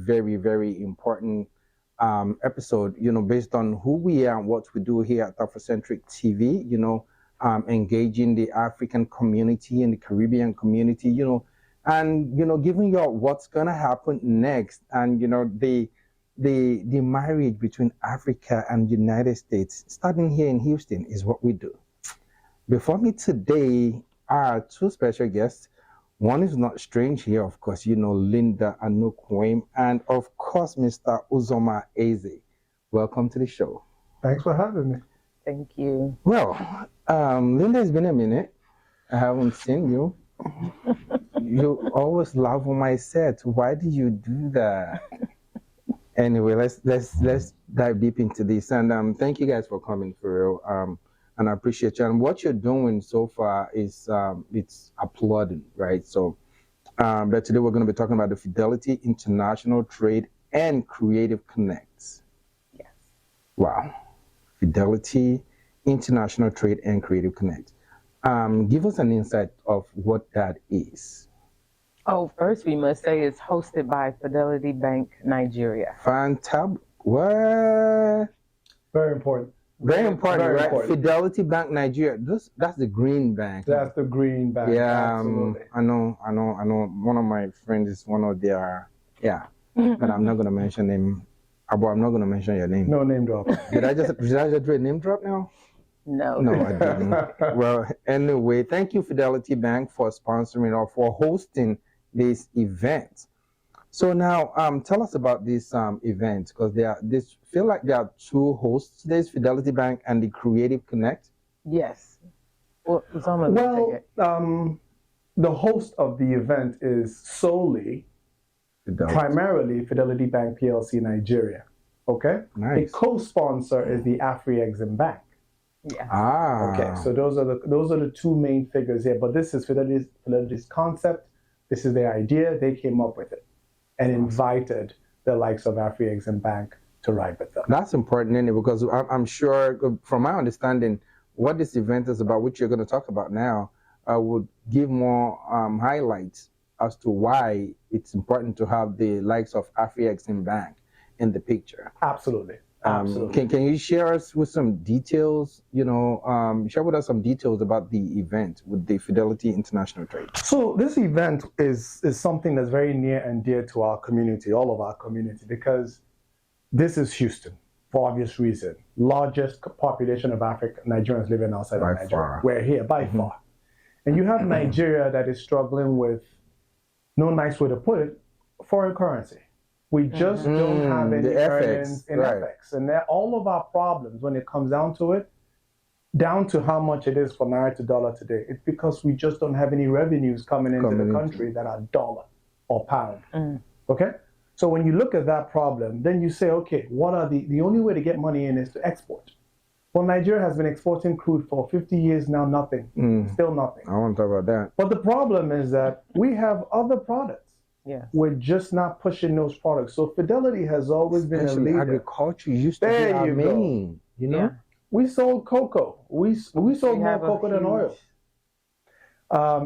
very, very important episode, based on who we are and what we do here at Afrocentric TV, engaging the African community and the Caribbean community, and, giving you what's going to happen next. And, the marriage between Africa and United States, starting here in Houston, is what we do. Before me today are two special guests. One is not strange here, of course, Linda Anukwem, and of course, Mr. Uzoma Eze. Welcome to the show. Thanks for having me. Thank you. Well, Linda, it's been a minute. I haven't seen you. You always laugh on my set. Why do you do that? Anyway, let's dive deep into this. And thank you guys for coming, for real. And I appreciate you. And what you're doing so far is it's applauding, right? So, but today we're going to be talking about the Fidelity International Trade and Creative Connects. Yes. Wow. Fidelity International Trade and Creative Connect. Give us an insight of what that is. Oh, first we must say it's hosted by Fidelity Bank Nigeria. Fantab. What? Very important. Very important, Very right? important. Fidelity Bank Nigeria. That's the green bank. That's the green bank. Yeah, Absolutely. I know. One of my friends is one of their, but I'm not going to mention him. Abo, I'm not going to mention your name. No name drop. Did I just do a name drop now? No. No, I didn't. Well, anyway, thank you, Fidelity Bank, for sponsoring or for hosting this event. So now, tell us about this event, because feel like there are two hosts today, Fidelity Bank and the Creative Connect. Yes. Well, the host of the event is solely, primarily Fidelity Bank PLC Nigeria. Okay. Nice. The co-sponsor is the Afri-Exim Bank. Yeah. Ah. Okay. So those are the two main figures here. But this is Fidelity's concept. This is their idea. They came up with it and invited the likes of Afri-Exim Bank to ride with them. That's important, anyway, because I'm sure, from my understanding, what this event is about, which you're going to talk about now, would give more highlights as to why it's important to have the likes of Afri-Exim Bank in the picture. Absolutely. Absolutely. Can you share us with some details, share with us some details about the event with the Fidelity International Trade? So this event is something that's very near and dear to our community, all of our community, because this is Houston, for obvious reason. Largest population of Nigerians living outside of Nigeria. Far. We're here by far. And you have Nigeria that is struggling with, no nice way to put it, foreign currency. We just don't have any earnings in FX. And all of our problems, when it comes down to how much it is for Naira to dollar today, it's because we just don't have any revenues coming into the country that are dollar or pound. Okay? So when you look at that problem, then you say, okay, what are the only way to get money in is to export. Well, Nigeria has been exporting crude for 50 years now, nothing. Still nothing. I want to talk about that. But the problem is that we have other products. Yeah. We're just not pushing those products. So Fidelity has always been a leader. Agriculture used to be our main, Yeah. We sold cocoa. We sold more cocoa than oil.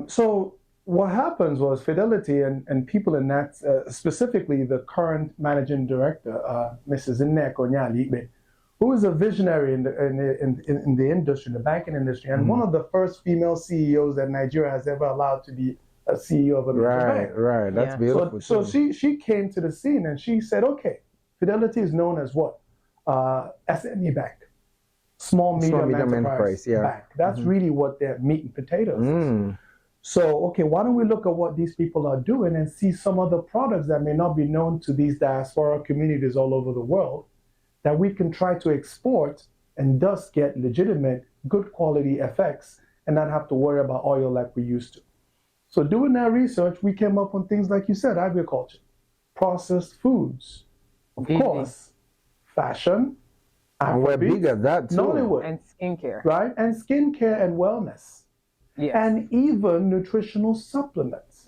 So what happens was Fidelity and people in that, specifically the current managing director, Mrs. Nneka Onyalibe, who is a visionary in the industry, the banking industry, and one of the first female CEOs that Nigeria has ever allowed to be a CEO of a major bank. Right. That's beautiful. So she came to the scene and she said, okay, Fidelity is known as what? SME Bank. Small medium enterprise bank. That's really what their meat and potatoes is. So, okay, why don't we look at what these people are doing and see some of the products that may not be known to these diaspora communities all over the world that we can try to export and thus get legitimate, good quality FX and not have to worry about oil like we used to. So doing that research, we came up on things like you said, agriculture, processed foods, of course, fashion, and we're big at that too. Nollywood, and skincare. Right? And skincare and wellness. Yes. And even nutritional supplements.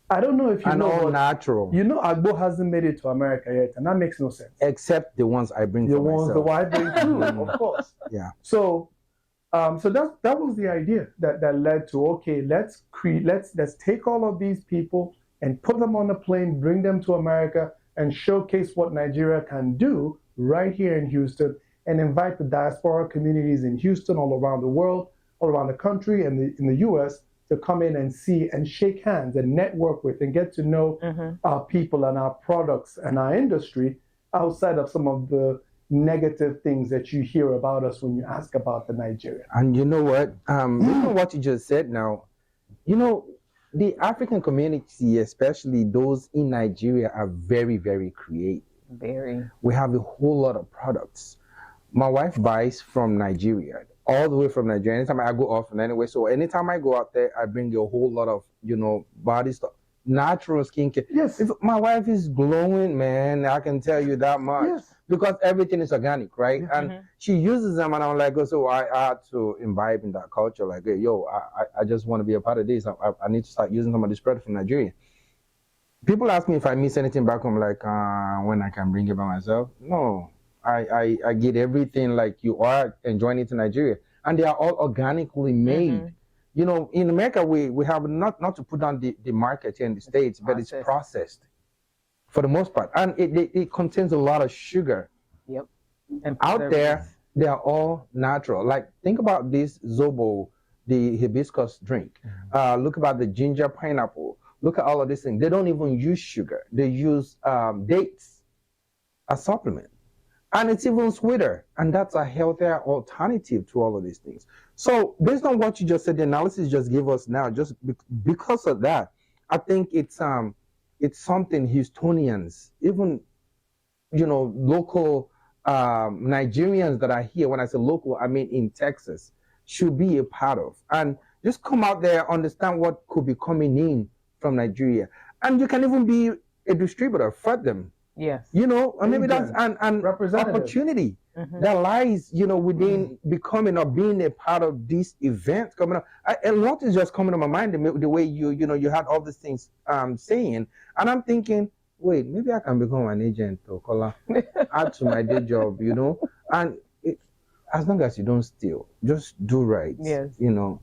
I don't know if you know. And all natural. You know, Agbo hasn't made it to America yet, and that makes no sense. Except the ones I bring for myself. The ones I bring too, of course. Yeah. So that was the idea that led to, okay, let's take all of these people and put them on a plane, bring them to America, and showcase what Nigeria can do right here in Houston, and invite the diaspora communities in Houston, all around the world, all around the country, and in the US to come in and see and shake hands and network with and get to know our people and our products and our industry outside of some of the negative things that you hear about us when you ask about the Nigeria. And you know what? You know what you just said now? You know, the African community, especially those in Nigeria, are very, very creative. Very. We have a whole lot of products. My wife buys from Nigeria, all the way from Nigeria. Anytime I go off and anyway, so anytime I go out there, I bring a whole lot of, you know, body stuff, natural skincare. Yes. If my wife is glowing, man, I can tell you that much. Yes. Because everything is organic, right? And she uses them, and I'm like, oh, so I had to imbibe in that culture. Like, hey, yo, I just want to be a part of this. I need to start using some of this product from Nigeria. People ask me if I miss anything back home, like when I can bring it by myself. No. I get everything like you are enjoying it in Nigeria, and they are all organically made. You know, in America we have not to put down the market here in the States, but it's processed for the most part, and it contains a lot of sugar. Yep. And out there, they are all natural. Like think about this Zobo, the hibiscus drink. Look about the ginger pineapple. Look at all of these things. They don't even use sugar. They use dates as supplement. And it's even sweeter, and that's a healthier alternative to all of these things. So based on what you just said, the analysis just gave us now, just because of that, I think it's something Houstonians, even, you know, local Nigerians that are here, when I say local, I mean in Texas, should be a part of. And just come out there, understand what could be coming in from Nigeria. And you can even be a distributor for them. Yes. You know, and maybe that's an opportunity that lies, you know, within becoming or being a part of this event coming up. A lot is just coming to my mind, the way you know, you had all these things saying. And I'm thinking, wait, maybe I can become an agent or caller, add to my day job, you know. And as long as you don't steal, just do right. Yes. You know,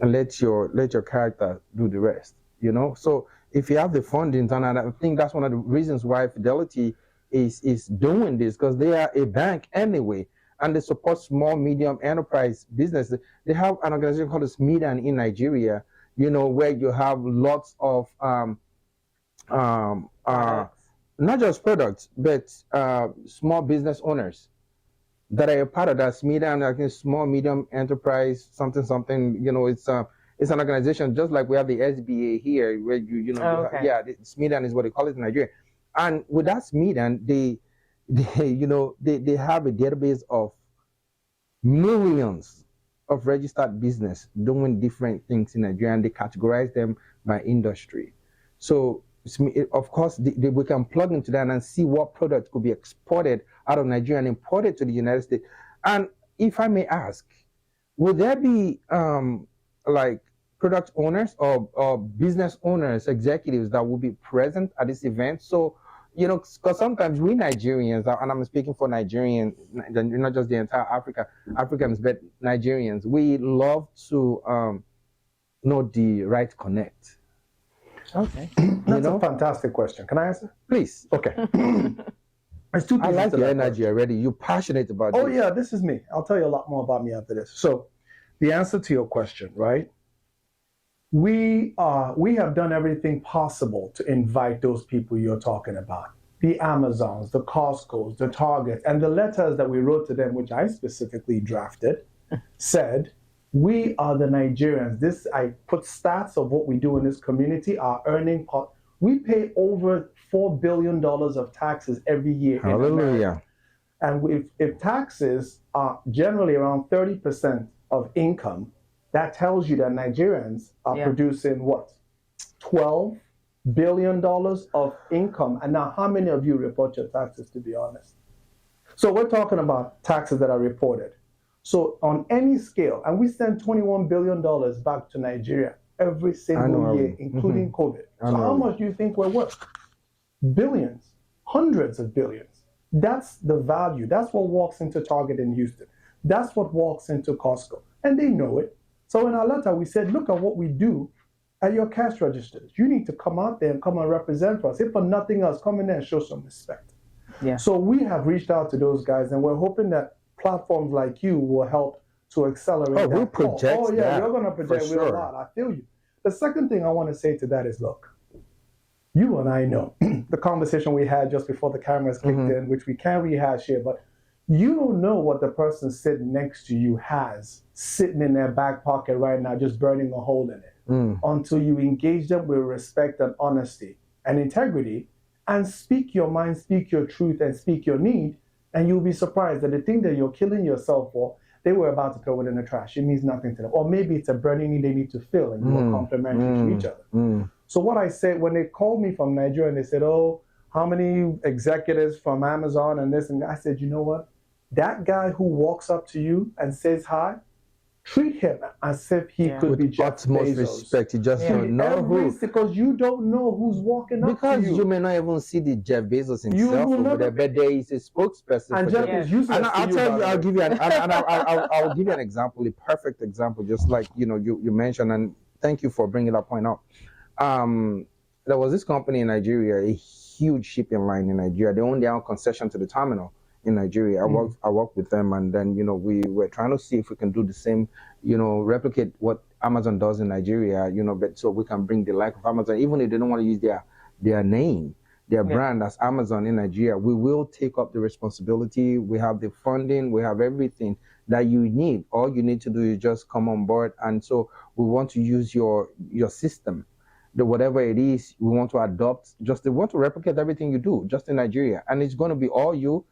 and let your character do the rest, you know. So if you have the funding, and I think that's one of the reasons why Fidelity is doing this, because they are a bank anyway, and they support small, medium enterprise business. They have an organization called SMIDAN in Nigeria, you know, where you have lots of not just products, but small business owners that are a part of that SMIDAN, I think small, medium enterprise, something, you know, it's an organization just like we have the SBA here, where you know, the SMIDAN is what they call it in Nigeria. And with that SMIDAN, they you know, they have a database of millions of registered business doing different things in Nigeria, and they categorize them by industry. So of course, we can plug into that and see what products could be exported out of Nigeria and imported to the United States. And if I may ask, would there be like product owners or business owners, executives that will be present at this event? So, you know, because sometimes we Nigerians, and I'm speaking for Nigerians, not just the entire Africans, but Nigerians, we love to know the right connect. Okay. That's a fantastic question. Can I answer? Please. Okay. I like your energy already. You're passionate about this. Oh, yeah, this is me. I'll tell you a lot more about me after this. So the answer to your question, right? We have done everything possible to invite those people you're talking about. The Amazons, the Costcos, the Targets, and the letters that we wrote to them, which I specifically drafted, said, we are the Nigerians. I put stats of what we do in this community, our earning part. We pay over $4 billion of taxes every year. Hallelujah. And if taxes are generally around 30% of income, that tells you that Nigerians are producing what? $12 billion of income. And now, how many of you report your taxes, to be honest? So we're talking about taxes that are reported. So on any scale, and we send $21 billion back to Nigeria every single year, including COVID. So how much do you think we're worth? Billions, hundreds of billions. That's the value. That's what walks into Target in Houston. That's what walks into Costco. And they know it. So in our letter, we said, look at what we do at your cash registers. You need to come out there and come and represent for us. If for nothing else, come in there and show some respect. Yeah. So we have reached out to those guys, and we're hoping that platforms like you will help to accelerate that. We'll project Oh, yeah, that, you're going to project for sure. a lot. I feel you. The second thing I want to say to that is, look, you and I know the conversation we had just before the cameras clicked in, which we can't rehash here, but you don't know what the person sitting next to you has sitting in their back pocket right now, just burning a hole in it, until you engage them with respect and honesty and integrity and speak your mind, speak your truth, and speak your need, and you'll be surprised that the thing that you're killing yourself for, they were about to throw it in the trash. It means nothing to them. Or maybe it's a burning need they need to fill, and you are complimentary to each other. So what I said, when they called me from Nigeria and they said, oh, how many executives from Amazon and this and that, I said, you know what? That guy who walks up to you and says hi, treat him as if he could be Jeff utmost Bezos. respect. You just don't know who. Because you don't know who's walking up to you. Because you may not even see the Jeff Bezos himself over there, but there is a spokesperson. And Jeff is useless. And I'll tell you, I'll give you I'll give you an example, a perfect example, just like you mentioned, and thank you for bringing that point up. There was this company in Nigeria, a huge shipping line in Nigeria. They own their own concession to the terminal in Nigeria. I worked with them, and then we were trying to see if we can do the same, replicate what Amazon does in Nigeria, but so we can bring the like of Amazon, even if they don't want to use their name, their brand as Amazon in Nigeria. We will take up the responsibility. We have the funding, we have everything that you need. All you need to do is just come on board, and so we want to use your system. Whatever it is, we want to adopt. We want to replicate everything you do just in Nigeria, and it's going to be all your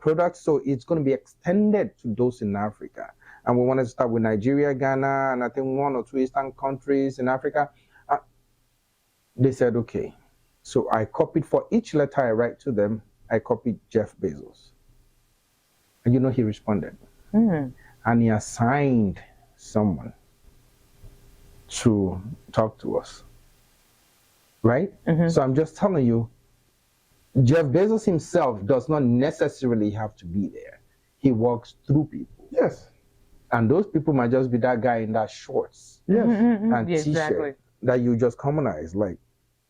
products. So it's going to be extended to those in Africa. And we want to start with Nigeria, Ghana, and I think 1 or 2 Eastern countries in Africa. They said, okay. So I copied, for each letter I write to them, I copied Jeff Bezos. And he responded. And he assigned someone to talk to us. Right? So I'm just telling you, Jeff Bezos himself does not necessarily have to be there. He walks through people. Yes. And those people might just be that guy in that shorts and t-shirt that you just commonize. Like,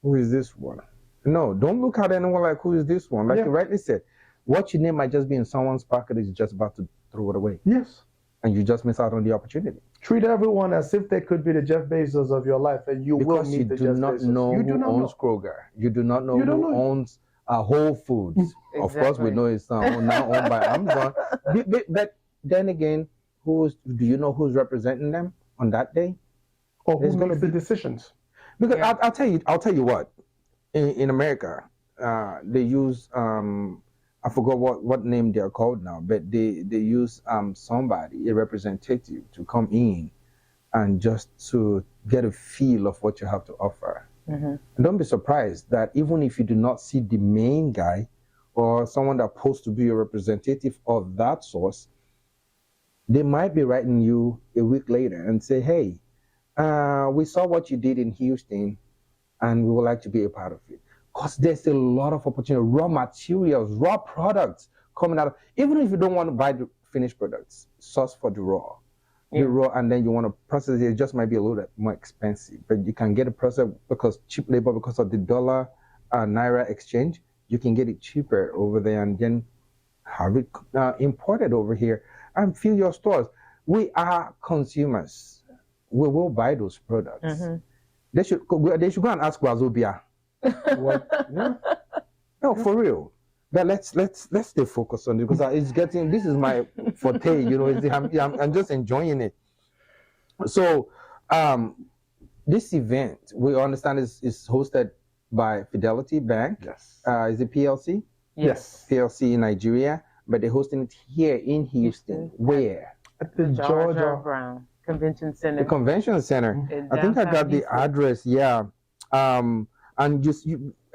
who is this one? No, don't look at anyone like, who is this one? Like you rightly said, what you name might just be in someone's pocket is just about to throw it away. Yes. And you just miss out on the opportunity. Treat everyone as if they could be the Jeff Bezos of your life, and you will meet the Jeff Bezos. You do not know who owns Kroger. You do not know who owns Whole Foods. Exactly. Of course, we know it's now owned by Amazon. But then again, do you know who's representing them on that day? Or who's going to make the decisions? Because I'll tell you what. In America, they use I forgot what name they're called now, but they use somebody, a representative, to come in and just to get a feel of what you have to offer. And don't be surprised that even if you do not see the main guy or someone that's supposed to be a representative of that source, they might be writing you a week later and say, hey, we saw what you did in Houston and we would like to be a part of it. Because there's a lot of opportunity, raw materials, raw products coming out. Even if you don't want to buy the finished products, source for the raw. The raw, and then you want to process it just might be a little bit more expensive, but you can get a process because cheap labor, because of the dollar naira exchange, you can get it cheaper over there and then have it imported over here and fill your stores. We are consumers. We will buy those products. They should go and ask Wazobia. No, for real. But let's stay focused on it, because this is my forte, I'm just enjoying it. So this event, we understand is hosted by Fidelity Bank. Yes. Is it PLC? Yes. PLC in Nigeria, but they're hosting it here in Houston. Where? At the Georgia Brown Convention Center. The Convention Center. I think I got the address, and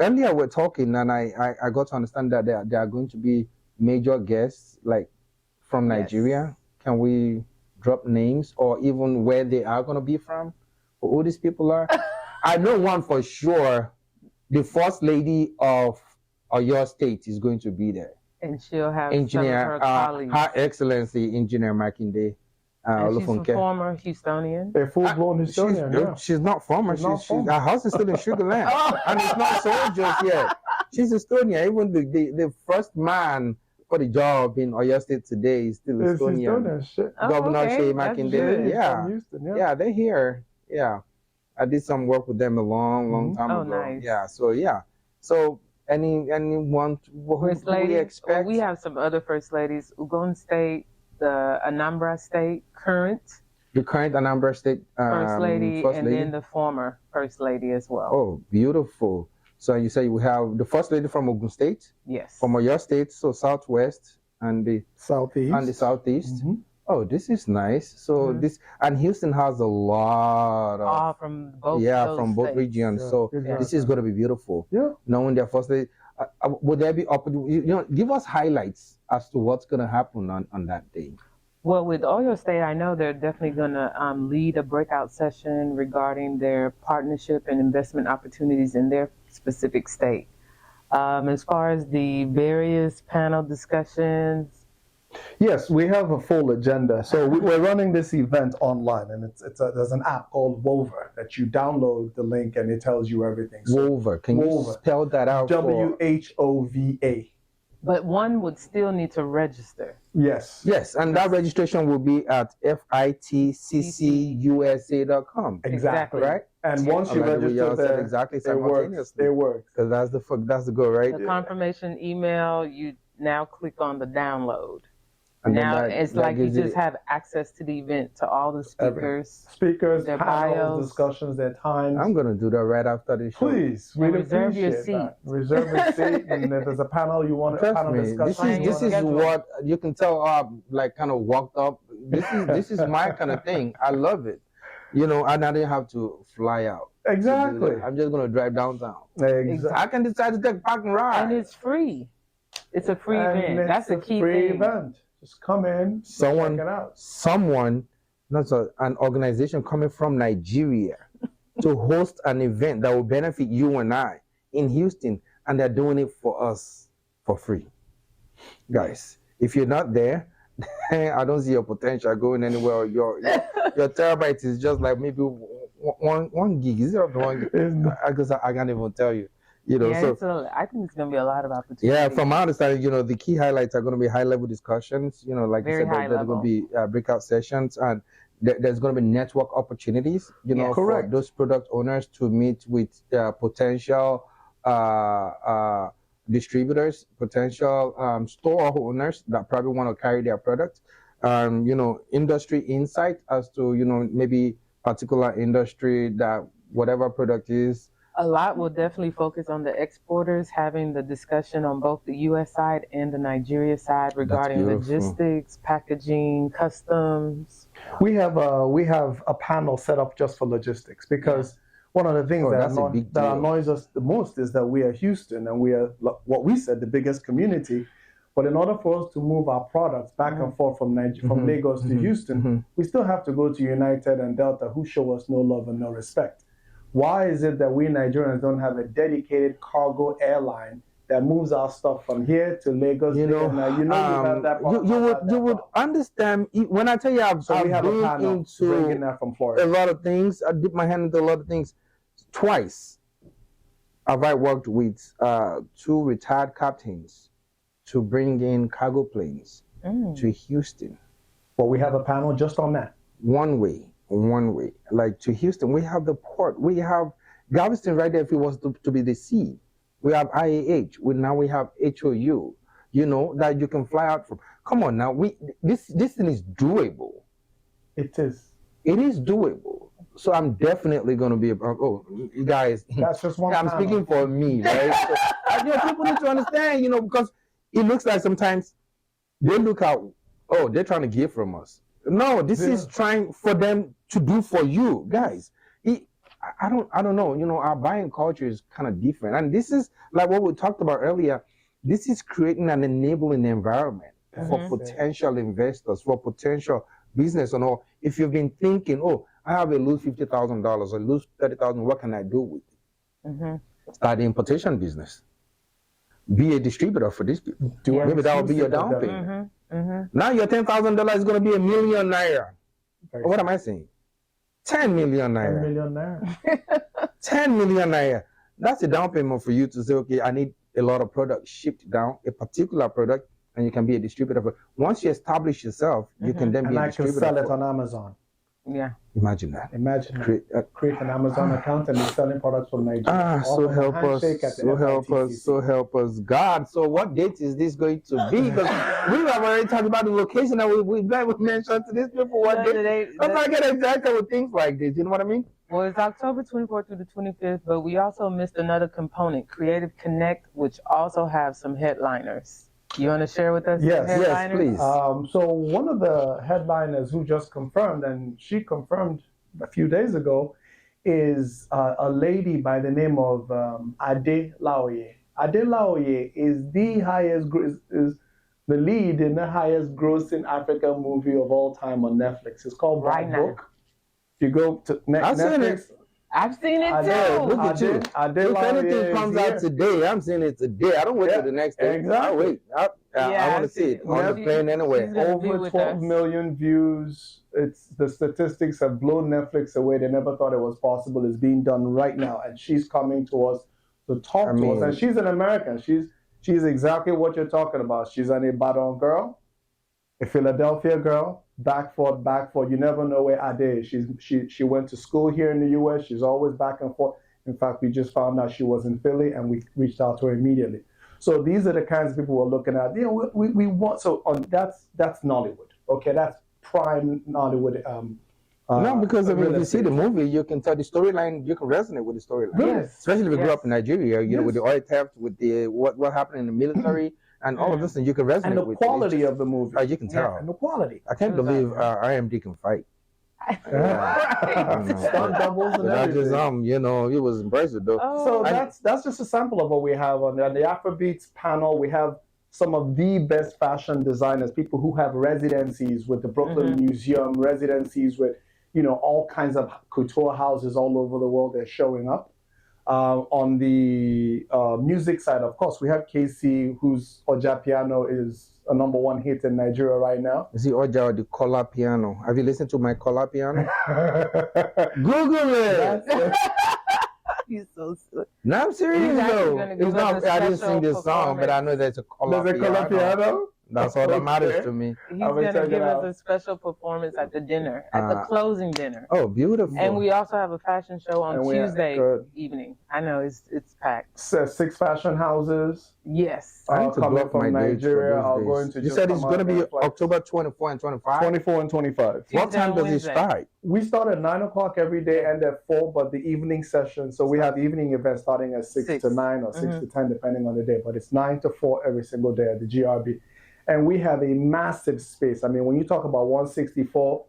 earlier we're talking, and I got to understand that there are going to be major guests, like from Nigeria. Can we drop names or even where they are going to be from, or who these people are? I know one for sure. The First Lady of your state is going to be there. And she'll have Engineer, some of her colleagues. Her Excellency Engineer Makinde. And she's a former Houstonian. A full-blown Houstonian, she's not former. Her house is still in Sugar Land. And it's not sold just yet. She's Estonian. Even the first man for the job in Oyo State today is still Estonian. Governor Shea Makinde. Yeah, they're here. Yeah. I did some work with them a long time ago. Nice. Yeah, so anyone who we expect? We have some other first ladies. Ogun State, the Anambra State the current Anambra State first lady, then the former first lady as well. Oh, beautiful. So you say we have the first lady from Ogun State? Yes. From Oyo State, so Southwest and the Southeast. Oh, this is nice. So this, and Houston has a lot of from both regions. So this is going to be beautiful. Yeah. Knowing their first lady, would there be give us highlights as to what's going to happen on that day? Well, with Oyo State, I know they're definitely going to lead a breakout session regarding their partnership and investment opportunities in their specific state. As far as the various panel discussions, yes, we have a full agenda. So we're running this event online, and there's an app called Wover that you download the link, and it tells you everything. So Wover, can you spell that out? WHOVA. But one would still need to register. Yes, and that registration will be at fitccusa.com. Exactly. Right. And once you register there, exactly it works. Because that's the goal, right? The confirmation email, you now click on the download. And now it's like you just have access to the event, to all the speakers, their panels, bios, discussions, their times. I'm going to do that right after this show. Please, reserve your seat. Reserve your seat, and if there's a panel you want to discussion. This is what you can tell. Like kind of walked up. This is my kind of thing. I love it. And I didn't have to fly out. Exactly. I'm just going to drive downtown. Exactly. I can decide to take a park and ride. And it's free. It's a free event. That's a key free thing. Event. Just come in, check it out. An organization coming from Nigeria to host an event that will benefit you and I in Houston, and they're doing it for us for free. Guys, if you're not there, I don't see your potential going anywhere. Your terabyte is just like maybe one gig. Is it up to 1 gig? Because I can't even tell you. I think it's going to be a lot of opportunities. Yeah, from my understanding, the key highlights are going to be high-level discussions. Like you said, there's going to be breakout sessions, and there's going to be network opportunities. For those product owners to meet with potential distributors, potential store owners that probably want to carry their product. Industry insight as to maybe particular industry that whatever product is. A lot will definitely focus on the exporters, having the discussion on both the U.S. side and the Nigeria side regarding logistics, packaging, customs. We have a panel set up just for logistics because one of the things that annoys us the most is that we are Houston and we are what we said the biggest community. But in order for us to move our products back and forth from Lagos to Houston, we still have to go to United and Delta, who show us no love and no respect. Why is it that we Nigerians don't have a dedicated cargo airline that moves our stuff from here to Lagos? You would understand when I tell you I've been into that from Florida. A lot of things. I dip my hand into a lot of things. Twice have I worked with 2 retired captains to bring in cargo planes to Houston. Well, we have a panel just on that. One way, like to Houston. We have the port. We have Galveston right there if it was to be the sea. We have IAH. Now we have HOU, that you can fly out from. Come on now. This thing is doable. It is. It is doable. So I'm definitely going to be, you guys. That's just one I'm panel. speaking for me, right? So, people need to understand, because it looks like sometimes they look out, they're trying to give from us. No, this is trying for them to do for you, guys. I don't know. Our buying culture is kind of different, and this is like what we talked about earlier. This is creating an enabling environment for potential investors, for potential business. If you've been thinking, I have a lose $50,000 or lose $30,000, what can I do with it? Start the importation business. Be a distributor for these people. Maybe that will be your down payment. Now your $10,000 is going to be ₦1 million. What am I saying? 10 million naira. 10 million naira. 10 million naira. That's a down payment for you to say, okay, I need a lot of product shipped down, a particular product, and you can be a distributor. Once you establish yourself, you can then be a distributor. And I can sell it on Amazon. Yeah. Imagine that. Imagine create an Amazon account and be selling products from Nigeria. So help us. So help us. So help us. God. So what date is this going to be? Because we have already talked about the location and we mentioned to these people what date. Let's not get excited with things like this. You know what I mean? Well, it's October 24th through the 25th, but we also missed another component, Creative Connect, which also have some headliners. You want to share with us? Yes, please. So one of the headliners who just confirmed, and she confirmed a few days ago, is a lady by the name of Ade Laoye. Ade Laoye is the lead in the highest grossing African movie of all time on Netflix. It's called Black Book. If you go to Netflix. I've seen it too. Look at you. If anything comes out today, I'm seeing it today. I don't wait till the next day. Exactly. I want to see it on the plane anyway. Over 12 million views. The statistics have blown Netflix away. They never thought it was possible. It's being done right now, and she's coming to us to talk to us. And she's an American. She's exactly what you're talking about. She's an Ibadan girl, a Philadelphia girl. Back forth. You never know where Ade is. She went to school here in the U.S. She's always back and forth. In fact, we just found out she was in Philly, and we reached out to her immediately. So these are the kinds of people we're looking at. We want that's Nollywood. Okay, that's prime Nollywood. No, because if you see the movie, you can tell the storyline. You can resonate with the storyline. Yes. Especially if you grew up in Nigeria, you know, with the oil theft, with the what happened in the military. And all of this, and you can resonate with it. And the quality of the movie. You can tell. Yeah, and the quality. I can't believe IMD can fight. Stunt doubles and everything. It was impressive though. So that's just a sample of what we have on there. The Afrobeats panel, we have some of the best fashion designers, people who have residencies with the Brooklyn Museum, residencies with, all kinds of couture houses all over the world. They're showing up. On the music side, of course, we have KC, whose Oja Piano is a #1 hit in Nigeria right now. Is he Oja or the Collar Piano? Have you listened to my Collar Piano? Google it! He's so silly. No, I'm serious though. It's not. I didn't sing this song, but I know there's a Collar Piano. That's all that matters to me. He's going to give us a special performance at the dinner, at the closing dinner. Oh, beautiful. And we also have a fashion show on Tuesday evening. I know, it's packed. 6 fashion houses. Yes. Coming from Nigeria are going to You said it's going to be October 24 and 25? 24 and 25. What time does it start? We start at 9 o'clock every day and at 4, but the evening session, so we have evening events starting at 6 to 9 or 6 to 10, depending on the day, but it's 9 to 4 every single day at the GRB. And we have a massive space. I mean, when you talk about 164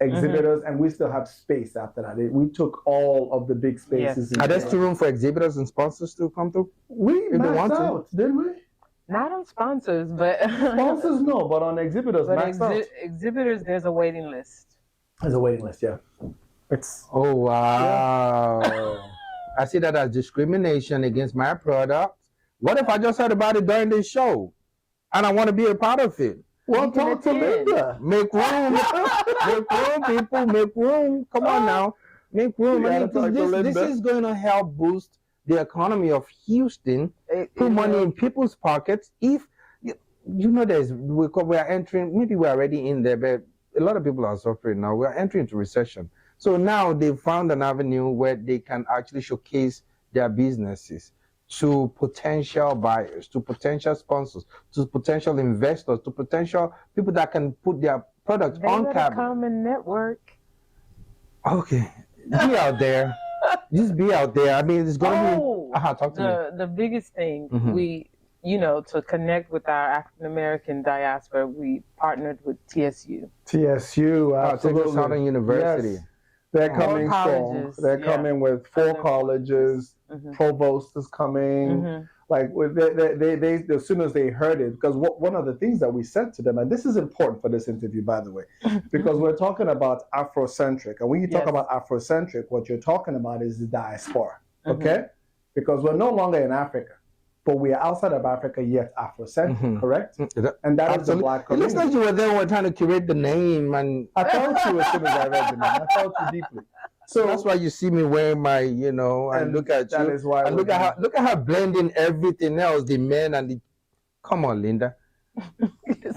exhibitors, and we still have space after that. We took all of the big spaces. Yes. Are there still room for exhibitors and sponsors to come through? We maxed out, didn't we? Not on sponsors, but... Sponsors, no, but on exhibitors, maxed out. Exhibitors, there's a waiting list. There's a waiting list, yeah. Oh, wow. Yeah. I see that as discrimination against my product. What if I just heard about it during this show? And I want to be a part of it. Well, talk to Linda. Make room. Make room, people. Make room. Come on now. Make room. This is going to help boost the economy of Houston. Put money in people's pockets. If, we're entering, maybe we're already in there, but a lot of people are suffering now. We're entering into recession. So now they've found an avenue where they can actually showcase their businesses to potential buyers, to potential sponsors, to potential investors, to potential people that can put their products on cabinet. Come and network. Okay, be out there. Just be out there. I mean, it's going to be. Talk to me. The biggest thing we, to connect with our African American diaspora, we partnered with TSU. TSU, Texas Southern University. Yes. They're coming strong. They're coming with 4 colleges. Provost is coming. Like they as soon as they heard it, because one of the things that we said to them, and this is important for this interview, by the way, because we're talking about Afrocentric, and when you talk about Afrocentric, what you're talking about is the diaspora, okay? Because we're no longer in Africa. but we are outside of Africa yet Afrocentric, correct? And that is the Black community. It looks like you were there when trying to curate the name, and I felt you as soon as I read the name. I felt you deeply. So that's why you see me wearing my, and look at that you. Is why and look at how blending everything else, the men and the. Come on, Linda.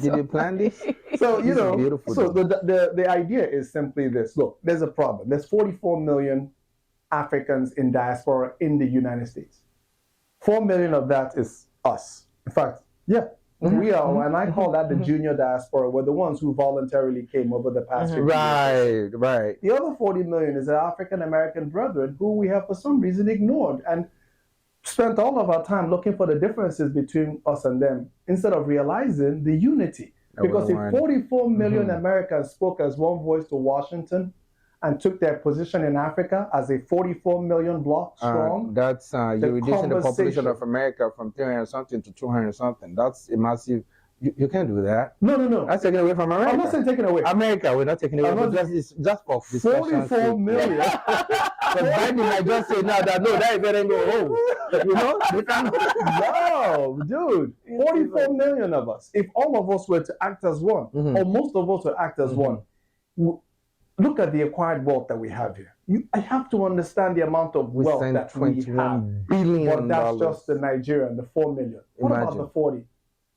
Did you plan this? So this is beautiful. So the idea is simply this. Look, there's a problem. There's 44 million Africans in diaspora in the United States. 4 million of that is us. In fact, we are, and I call that the junior diaspora. We're the ones who voluntarily came over the past 50 years. Right. The other 40 million is our African American brethren who we have for some reason ignored and spent all of our time looking for the differences between us and them instead of realizing the unity. Because if 44 million Americans spoke as one voice to Washington and took their position in Africa as a 44 million block strong, that's you're reducing the population of America from 300 something to 200 something. That's a massive. You can't do that. No. That's taken away from America. I'm not saying taken away. America, we're not taking away. It's just for discussion. 44 million. Because Biden might just say now that that better go home. They can't. No, dude. 44 million of us. If all of us were to act as one, or most of us were to act as one, look at the acquired wealth that we have here. I have to understand the amount of wealth that we have. Billion but that's just the Nigerian, the 4 million. What about the 40?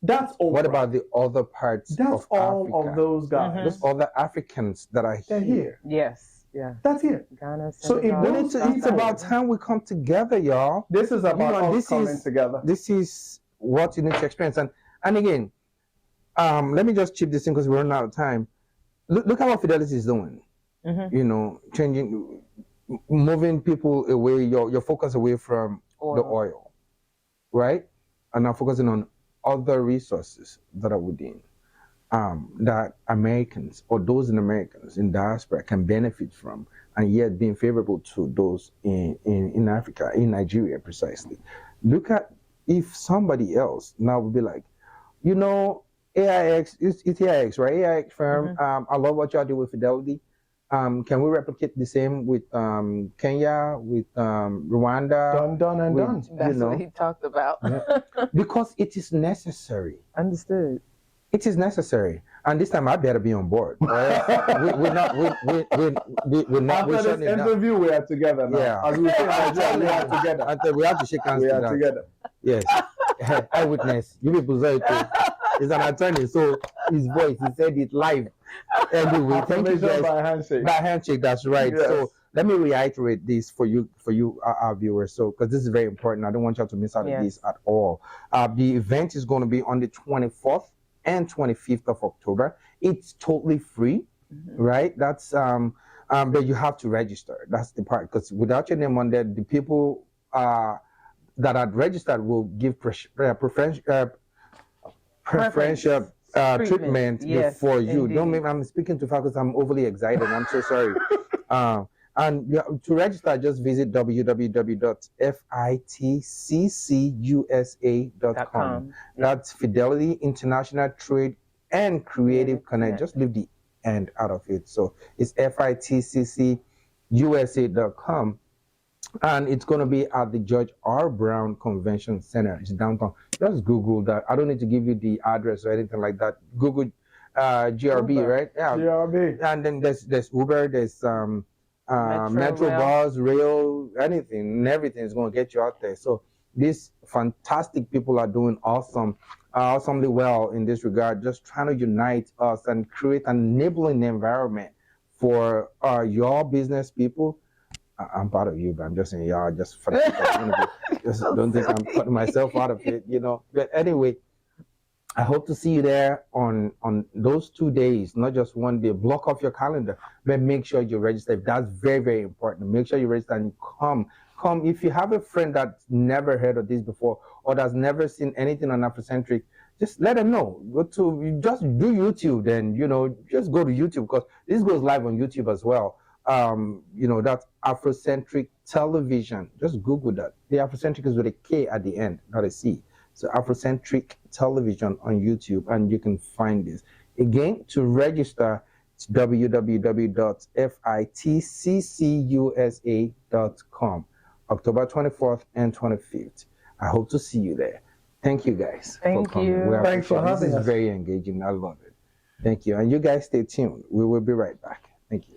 That's over. What about the other parts that's of all Africa? Of those guys. Those other Africans that are They're here. Yes. Yeah. That's here. Ghana, so it's about time we come together, y'all. This is about us coming together. This is what you need to experience. And again, let me just chip this in because we're running out of time. Look at what Fidelity is doing. Changing, moving people away, your focus away from the oil, right? And now focusing on other resources that are within, that Americans or those in diaspora can benefit from, and yet being favorable to those in Africa, in Nigeria precisely. Look at if somebody else now would be like, AIX, it's AIX, right? AIX firm, I love what y'all do with Fidelity. Can we replicate the same with Kenya, with Rwanda? Done. That's what he talked about. Because it is necessary. Understood. It is necessary, and this time I better be on board. Right? we're not. After this interview, we are together now. Yeah. As we say, we are together. Until we have to shake hands. We are together. Yes. Eyewitness. You people say it. He's an attorney, so his voice. He said it live. Anyway, thank you guys. By handshake. By handshake, that's right. Yes. So let me reiterate this for you, our viewers. So, because this is very important, I don't want y'all to miss out on this at all. The event is going to be on the 24th and 25th of October. It's totally free, right? That's but you have to register. That's the part, because without your name on there, the people that are registered will give preferential treatment before you. Indeed. Don't make. I'm speaking too fast because I'm overly excited. I'm so sorry. And to register, just visit www.fitccusa.com. That's Fidelity International Trade and Creative Connect. Just leave the end out of it. So it's fitccusa.com. And it's going to be at the George R. Brown Convention Center. It's downtown. Just Google that. I don't need to give you the address or anything like that. Google GRB, Uber. Right? Yeah. GRB. And then there's Uber, there's Metro bus, rail, anything, and everything is going to get you out there. So these fantastic people are doing awesomely well in this regard, just trying to unite us and create an enabling environment for your business people. I'm part of you, but I'm just saying, y'all, just for the interview. Just don't think I'm putting myself out of it, But anyway, I hope to see you there on those 2 days, not just one day. Block off your calendar, but make sure you register. That's very, very important. Make sure you register and come. If you have a friend that's never heard of this before or that's never seen anything on Afrocentric, just let them know. Just do YouTube, then, just go to YouTube, because this goes live on YouTube as well. That's Afrocentric Television. Just Google that. The Afrocentric is with a K at the end, not a C. So Afrocentric Television on YouTube, and you can find this. Again, to register, it's www.fitccusa.com. October 24th and 25th. I hope to see you there. Thank you guys for coming. Thanks for having us. This is very engaging. I love it. Thank you. And you guys stay tuned. We will be right back. Thank you.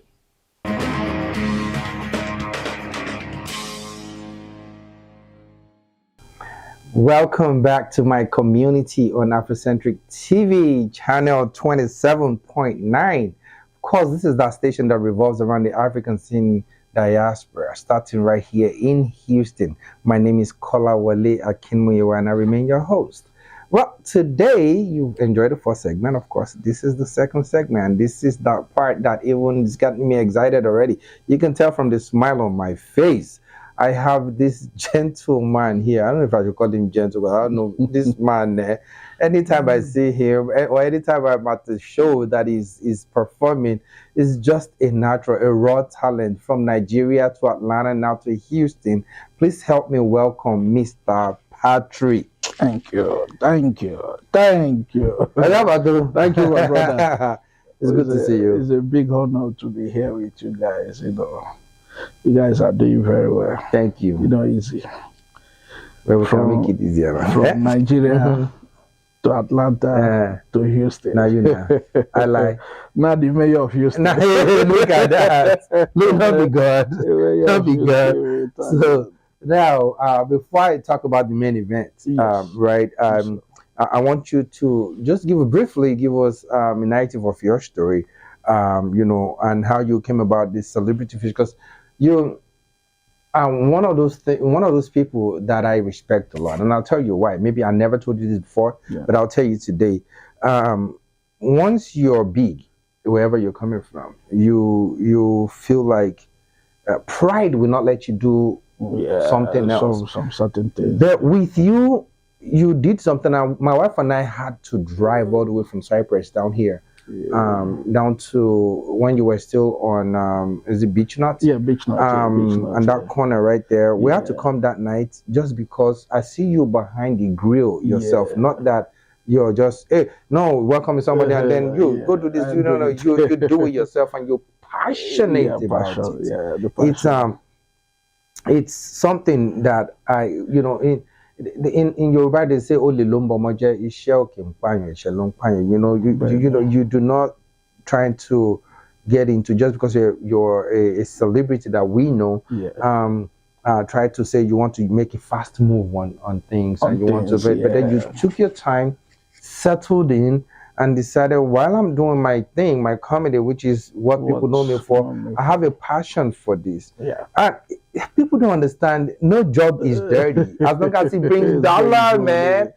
Welcome back to my community on Afrocentric TV, channel 27.9. Of course, this is that station that revolves around the African scene diaspora, starting right here in Houston. My name is Kolawole Akinmuyiwa, and I remain your host. Well, today you've enjoyed the first segment. Of course, this is the second segment. This is that part that even has gotten me excited already. You can tell from the smile on my face. I have this gentleman here. I don't know if I should call him gentle, but I don't know this man there. Anytime I see him, or anytime I'm at the show that is performing, is just a natural, a raw talent from Nigeria to Atlanta, now to Houston. Please help me welcome Mr. Patrick. Thank you. Thank you. Thank you. Thank you, my brother. It's good to see you. It's a big honor to be here with you guys. You guys are doing very well. Thank you. Easy. Well, we can make it easier. From Nigeria to Atlanta to Houston. Now you know. I like. Now the mayor of Houston. Now, look at that. Look, not be good. Not be good. So now, before I talk about the main event, right? I want you to just briefly give us a narrative of your story, and how you came about this celebrity fish, because you are one of those people that I respect a lot, and I'll tell you why. Maybe I never told you this before, but I'll tell you today. Once you're big, wherever you're coming from, you feel like pride will not let you do something else, some certain things. But with you did something. My wife and I had to drive all the way from Cyprus down here. Down to when you were still on is it Beach Nut? Yeah, Beach Nut. And that corner right there. We had to come that night just because I see you behind the grill yourself. Not that you're just welcoming somebody and then you go do this. You do it yourself and you're passionate about it. It's something that in Yoruba they say "Ole lombo moje ishe okimpanyo ishe longpanyo." You do not trying to get into just because you're a celebrity that we know. Try to say you want to make a fast move on things and you want to, but then you took your time, settled in, and decided, while I'm doing my thing, my comedy, which is what people know me for, I have a passion for this. And people don't understand, no job is dirty. As long as it brings dollar, man.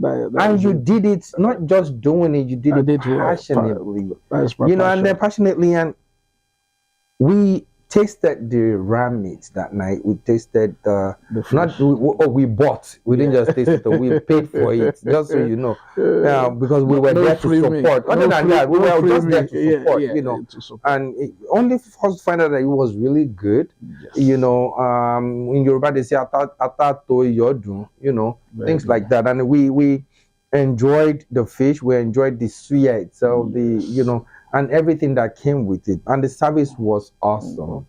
And you did it, not just doing it, you did it passionately. And then passionately, and we tasted the ram meat that night. We tasted we bought. We didn't just taste it. We paid for it, just so you know. Because we were there to support. Other than that, we were just there to support. And only for us to find out that it was really good. In Yoruba they say "ata to yodun," things like that. And we enjoyed the fish. We enjoyed the suya itself. And everything that came with it, and the service was awesome,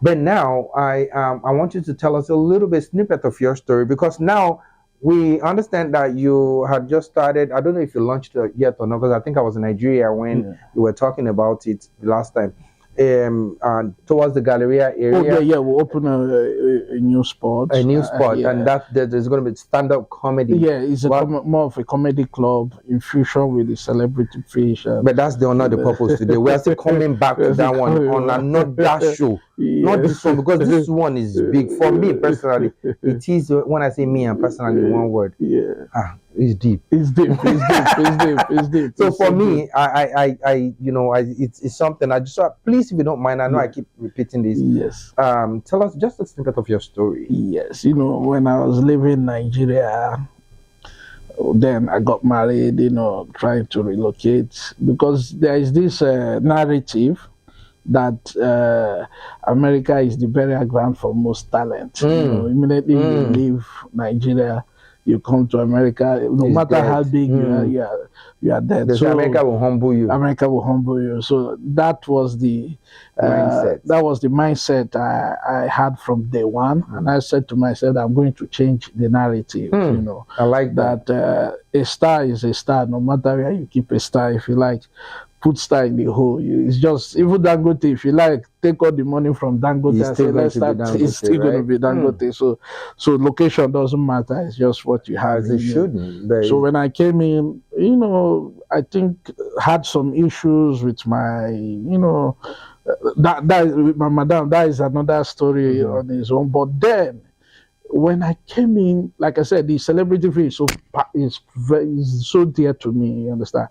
But now I want you to tell us a little bit snippet of your story, because now we understand that you had just started. I don't know if you launched it yet or not, because I think I was in Nigeria when you were talking about it last time. Towards the Galleria area. We open a new spot. And there's going to be stand-up comedy. It's more of a comedy club in fusion with the celebrity fish. But that's not the purpose today. We are still coming back to that one on another show. Not this one, because this one is big for me personally. It is, when I say me and personally, one word. It's deep. It's deep. So for me, it's something I just please, if you don't mind, I know I keep repeating this. Yes. Tell us just a snippet of your story. Yes. When I was living in Nigeria, then I got married. Trying to relocate, because there is this narrative that America is the burial ground for most talent. Immediately you leave Nigeria, you come to America, no He's matter dead. how big you are dead. Because So America will humble you. America will humble you. So that was the Mindset. mindset I had from day one, and I said to myself, I'm going to change the narrative. I like that. A star is a star, no matter where you keep a star. If you like, put star in the hole. It's just, even Dangote, if you like, take all the money from Dangote and say, let's start. It's still going to be Dangote. So location doesn't matter. It's just what you have. As it shouldn't. So when I came in, I think had some issues with my, that with my madam. That is another story on its own. But then, when I came in, like I said, the celebrity fee is so dear to me. You understand?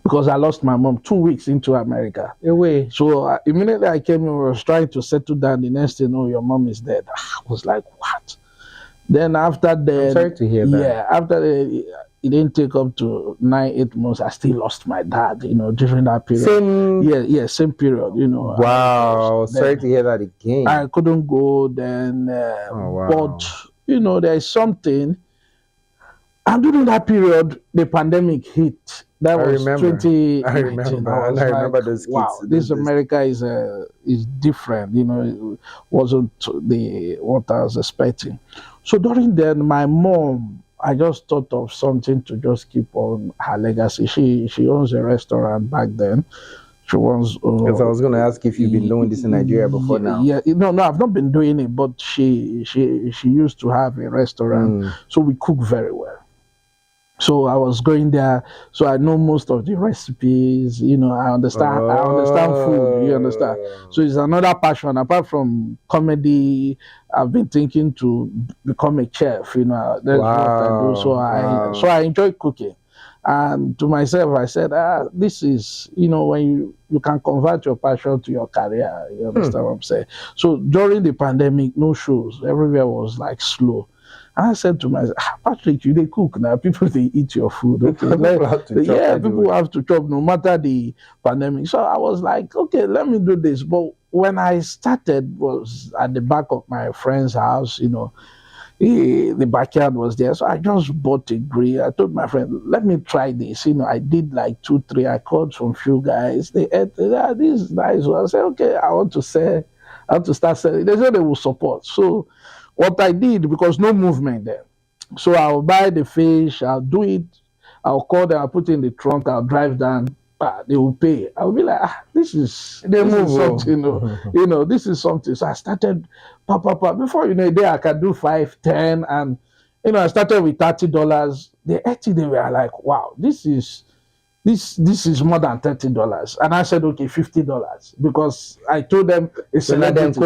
Because I lost my mom 2 weeks into America. Away. So immediately I came in, I was trying to settle down. The next thing, your mom is dead. I was like, what? Then after that, I'm sorry to hear that. Yeah, after that, it didn't take up to 9-8 months. I still lost my dad, during that period. Same period, Wow, sorry to hear that again. I couldn't go then, but there's something. And during that period, the pandemic hit. That was 2019. I remember those kids. Wow, this America is different. It wasn't what I was expecting. So during then, my mom, I just thought of something to just keep on her legacy. She owns a restaurant back then. She owns. Because I was going to ask if you've been doing this in Nigeria before now. Yeah, no, I've not been doing it, but she used to have a restaurant, so we cook very well. So I was going there, so I know most of the recipes. I understand. I understand food. You understand. So it's another passion apart from comedy. I've been thinking to become a chef. That's what I do. So I enjoy cooking. And to myself, I said, this is, when you can convert your passion to your career. You understand what I'm saying? So during the pandemic, no shows. Everywhere was like slow. And I said to myself, Patrick, they cook now. People, they eat your food. Okay, people have to chop no matter the pandemic. So I was like, okay, let me do this. But when I started, was at the back of my friend's house, the backyard was there. So I just bought a grill. I told my friend, let me try this. I did like 2, 3. I called some few guys. They ate, this is nice. So I said, okay, I want to start selling. They said they will support. So what I did, because no movement there. So I'll buy the fish, I'll do it, I'll call them, I'll put it in the trunk, I'll drive down, they will pay. I'll be like, this is something, this is something. So I started, before a day I can do 5, 10, and I started with $30. They ate it, they were like, wow, this is more than $30. And I said, okay, $50, because I told them it's celebrity.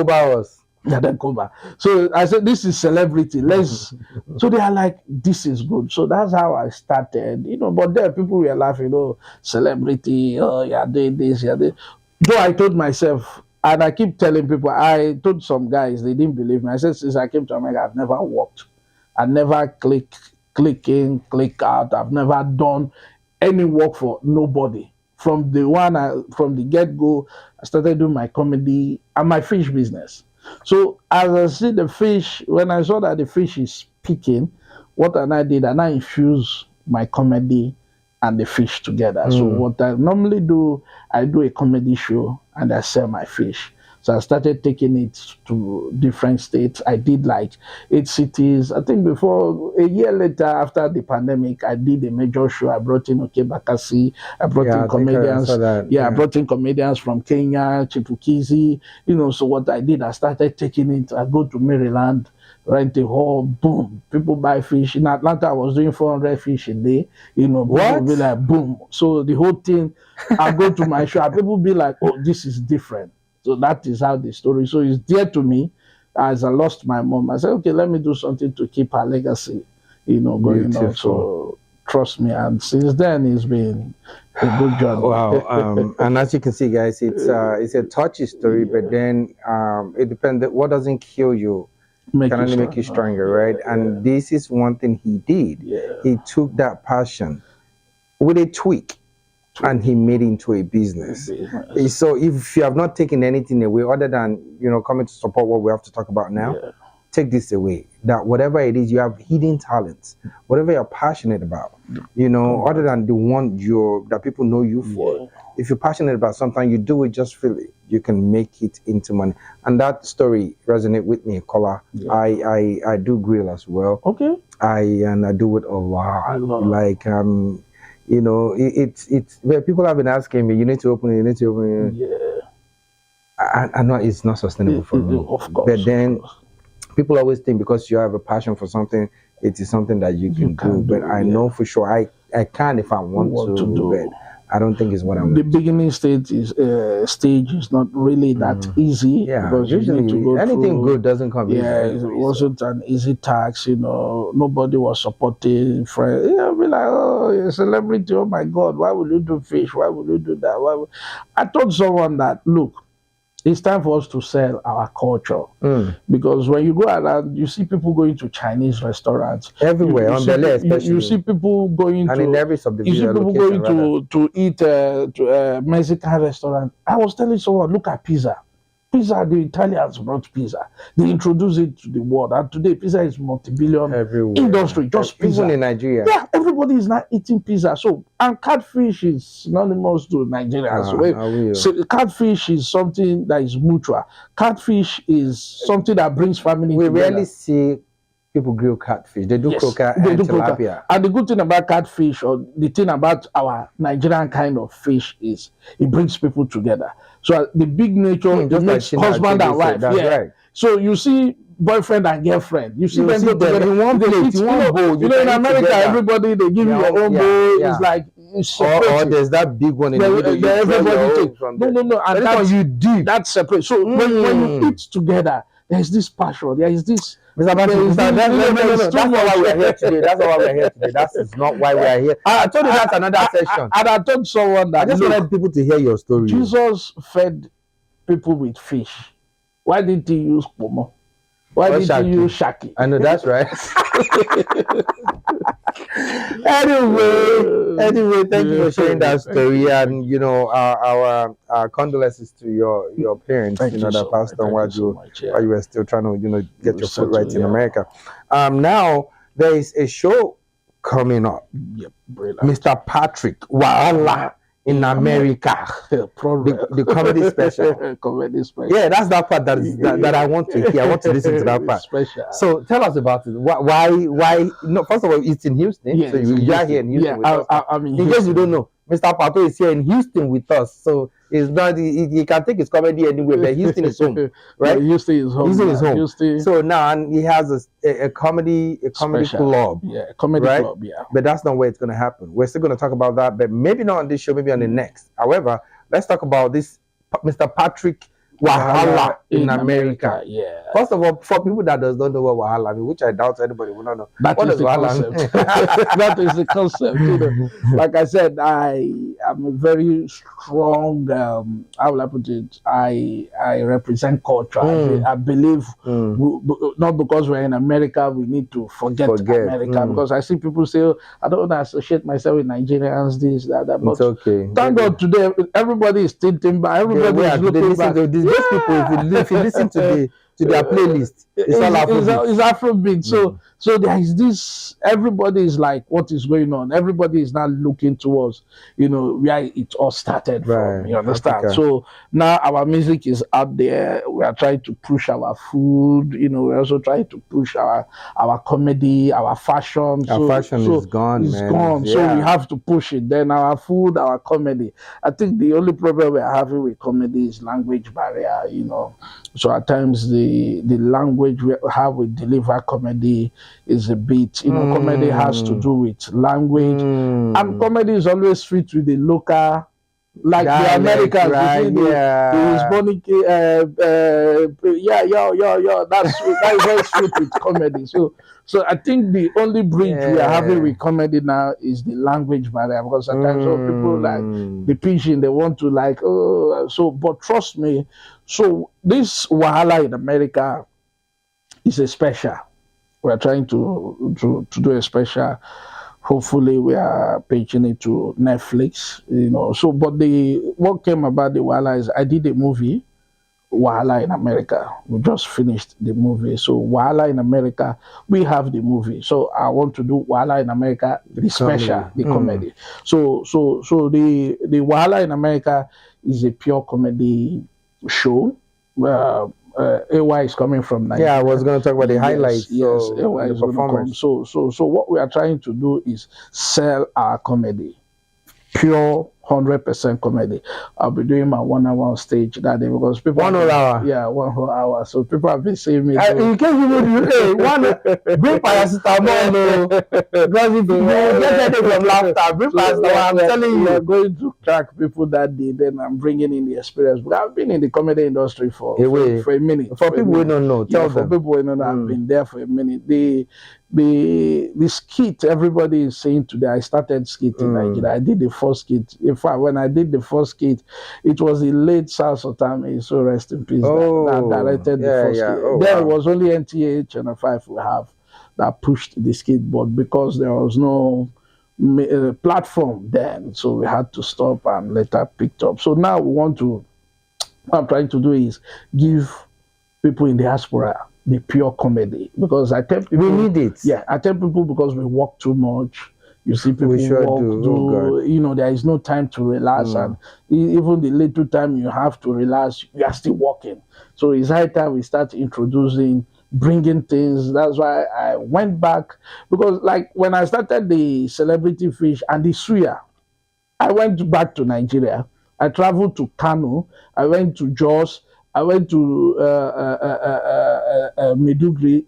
So I said, this is celebrity. So they are like, this is good. So that's how I started, but there people were laughing, celebrity, doing this, Though I told myself, and I keep telling people, I told some guys, they didn't believe me. I said, since I came to America, I've never worked. I never click in, click out. I've never done any work for nobody. From the get-go, I started doing my comedy and my fish business. So as I see the fish, when I saw that the fish is peaking, what I did, and I infused my comedy and the fish together. So what I normally do, I do a comedy show and I sell my fish. So I started taking it to different states. I did like 8 cities. I think before, a year later, after the pandemic, I did a major show. I brought in Bakasi. I brought in comedians. I brought in comedians from Kenya, Chipukizi. So what I did, I started taking it. I go to Maryland, rent a hall, boom. People buy fish. In Atlanta, I was doing 400 fish a day. People be like, boom. So the whole thing, I go to my show, people be like, oh, this is different. So that is how the story. So it's dear to me. As I lost my mom, I said, okay, let me do something to keep her legacy, going on. So trust me. And since then, it's been a good journey. Wow. And as you can see, guys, it's a touchy story, but then it depends. What doesn't kill you can only make you stronger, right? And this is one thing he did. He took that passion with a tweak, and he made it into a business. So if you have not taken anything away other than coming to support what we have to talk about now, take this away, that whatever it is, you have hidden talents, whatever you're passionate about, other than the one that people know you for. If you're passionate about something, you do it just freely. You can make it into money. And that story resonates with me, Kola. Yeah. I do grill as well. Okay. I do it a lot. Like it's where people have been asking me, you need to open it. Yeah. I know it's not sustainable for me. Of course. But then people always think because you have a passion for something, it is something that you can do. But I know for sure I can if I want to do. But I don't think it's what I'm. The beginning stage is not really that easy. Yeah, because usually anything good doesn't come easy. Yeah, it wasn't an easy task. Nobody was supporting friends. Be like, oh, you're a celebrity. Oh my God, why would you do fish? Why would you do that? I told someone that, look, it's time for us to sell our culture. Because when you go around, you see people going to Chinese restaurants everywhere, on the list. You see people going in every subdivision. You see people going to eat to Mexican restaurant. I was telling someone, look at pizza. Pizza, the Italians brought pizza. They introduced it to the world, and today pizza is multi-billion industry. Just pizza. Even in Nigeria. Yeah, everybody is not eating pizza. So, and catfish is synonymous to Nigerians. So catfish is something that is mutual. Catfish is something that brings family together. We rarely see people grill catfish. They do croquette and tilapia. And the good thing about catfish, or the thing about our Nigerian kind of fish, is it brings people together. So the big nature, it makes husband and wife. Right. So you see boyfriend and girlfriend. You see them together in one plate, in one bowl. In America, everybody, they give you your own bowl. It's like or there's that big one in the middle. Everybody take. No. And that's you deep. That's separate. So when you eat together, there's this passion. There is this. Mr. Matthew, that's not why we're here today. That's not why we're here today. That is not why we're here. I told you that's another session. And I told someone that I just wanted people to hear your story. Jesus fed people with fish. Why didn't he use pomo? Why didn't he use shaki? I know, that's right. Anyway, thank you for sharing that story, and our condolences to your parents. That passed on while you were still trying to get your foot right in America. Now there is a show coming up. Yep, Mr. Patrick Wahala in America, the comedy special. Comedy special. Yeah, that's that part that I want to hear. I want to listen to that part. Special. So tell us about it. Why? No, first of all, it's in Houston. Yeah, so you are here in Houston with us. I mean, in case you don't know, Mr. Pato is here in Houston with us. So it's not he can take his comedy anywhere, but Houston is home, right? Yeah, Houston is home. Houston is home. Houston. So now he has a comedy club. Yeah, comedy club. Yeah, but that's not where it's going to happen. We're still going to talk about that, but maybe not on this show. Maybe on the next. However, let's talk about this Mr. Patrick Wahala in America. Yeah. First of all, for people that does not know what Wahala means, which I doubt anybody will not know. What is the concept? That is the concept. Like I said, I am a very strong. How will I put it? I represent culture. I believe not because we're in America we need to forget America. Because I see people say, I don't want to associate myself with Nigerians. This, that. But it's okay. Thank God today everybody is thinking back. Everybody is looking back. These people, if you listen to their playlist, it's all Afrobeat. It's Afrobeat. So there is this. Everybody is like, what is going on? Everybody is now looking towards, where it all started from. You understand? Okay. So now our music is out there. We are trying to push our food. We're also trying to push our comedy, our fashion. Our fashion is gone. It's gone. Yeah. So we have to push it. Then our food, our comedy. I think the only problem we're having with comedy is language barrier. So at times the language we have with deliver comedy is a bit, comedy has to do with language, and comedy is always fit with the local, like the Americans, that's very sweet with comedy. So I think the only bridge we are having with comedy now is the language barrier, because sometimes people like the pidgin, they want to but trust me, so this Wahala in America is a special. We are trying to do a special. Hopefully we are pitching it to Netflix, So but what came about the Wahala is I did a movie Wahala in America. We just finished the movie. So Wahala in America, we have the movie. So I want to do Wahala in America, the special, the comedy. So the Wahala in America is a pure comedy show. AY is coming from Nigeria. Yeah, I was going to talk about the highlights. Yes, so AY is going to come. So what we are trying to do is sell our comedy. Pure 100% comedy. I'll be doing my 1 hour on stage that day because people. 1 whole hour. Yeah, 1 whole hour. So people have been seeing me. In case people do, hey, bring paracetamol, because if you get headache from laughter, bring paracetamol. I'm telling you, we're going to crack people that day. Then I'm bringing in the experience. But I've been in the comedy industry for a minute. For people who don't know, tell them. For people who don't know, I've been there for a minute. The skit everybody is saying today, I started skit in Nigeria. I did the first skit. In fact, when I did the first skit, it was the late Sal Sotame, so rest in peace, that directed the first skit. There was only NTA Channel 5 we have that pushed the skateboard because there was no platform then, so we had to stop and later picked up. So now what I'm trying to do is give people in the diaspora the pure comedy, because I tell people we need it. Yeah, I tell people because we work too much. You see people walk, there is no time to relax, and even the little time you have to relax, you are still working. So it's high time we start bringing things. That's why I went back, because like when I started the Celebrity Fish and the Suya, I went back to Nigeria. I traveled to Kano. I went to Jos. I went to Maiduguri.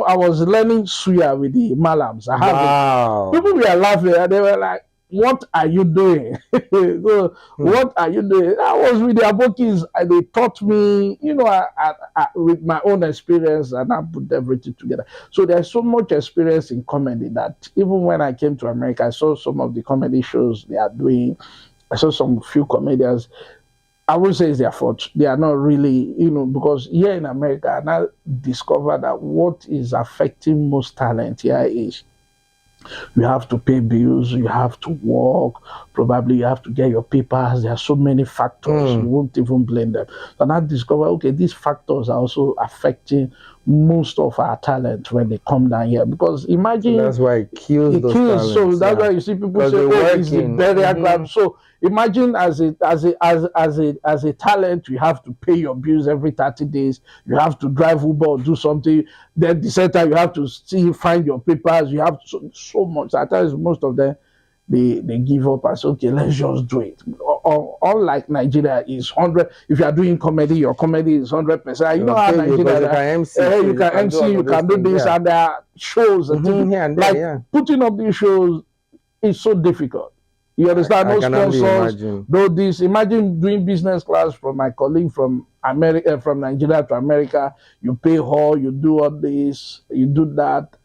I was learning Suya with the Malams. People were laughing and they were like, "What are you doing?" What are you doing? I was with the Abokis and they taught me, with my own experience, and I put everything together. So there's so much experience in comedy that even when I came to America, I saw some of the comedy shows they are doing. I saw some few comedians. I would say it's their fault. They are not really, because here in America, I now discovered that what is affecting most talent here is you have to pay bills, you have to work, probably you have to get your papers. There are so many factors, you won't even blame them. And I discovered, okay, these factors are also affecting most of our talent when they come down here. Because imagine... So that's why it kills those talents. So that's why you see people say, it's the burial ground. So imagine as a talent, you have to pay your bills every 30 days. You have to drive Uber or do something. Then the center, you have to still find your papers. You have so much. At times, most of them, they give up and say, okay, let's just do it. Unlike Nigeria is 100. If you are doing comedy, your comedy is 100%. You know how Nigeria, you can MC, you can do this, and there are shows and things. Putting up these shows is so difficult. You understand? No sponsors, no this. Imagine doing business class from my colleague from from Nigeria to America. You pay hall, you do all this, you do that.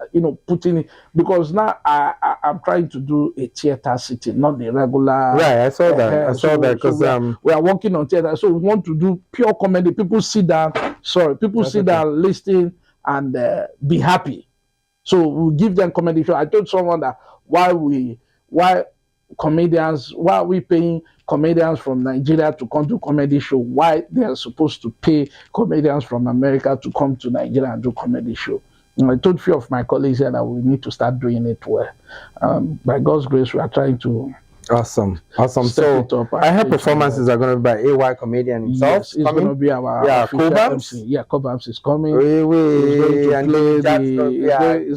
Putting it, because now I'm trying to do a theater sitting, not the regular. Right, I saw that. I saw that because we are working on theater, so we want to do pure comedy. People sit down. People sit down, listen, and be happy. So we give them comedy show. I told someone that why are we paying comedians from Nigeria to come to comedy show? Why they are supposed to pay comedians from America to come to Nigeria and do comedy show? And I told a few of my colleagues that we need to start doing it well. By God's grace, we are trying to. Awesome. So I heard performances are going to be by AY comedian himself. Yes, it's going to be our Kobams. Yeah, Kobams is coming. He's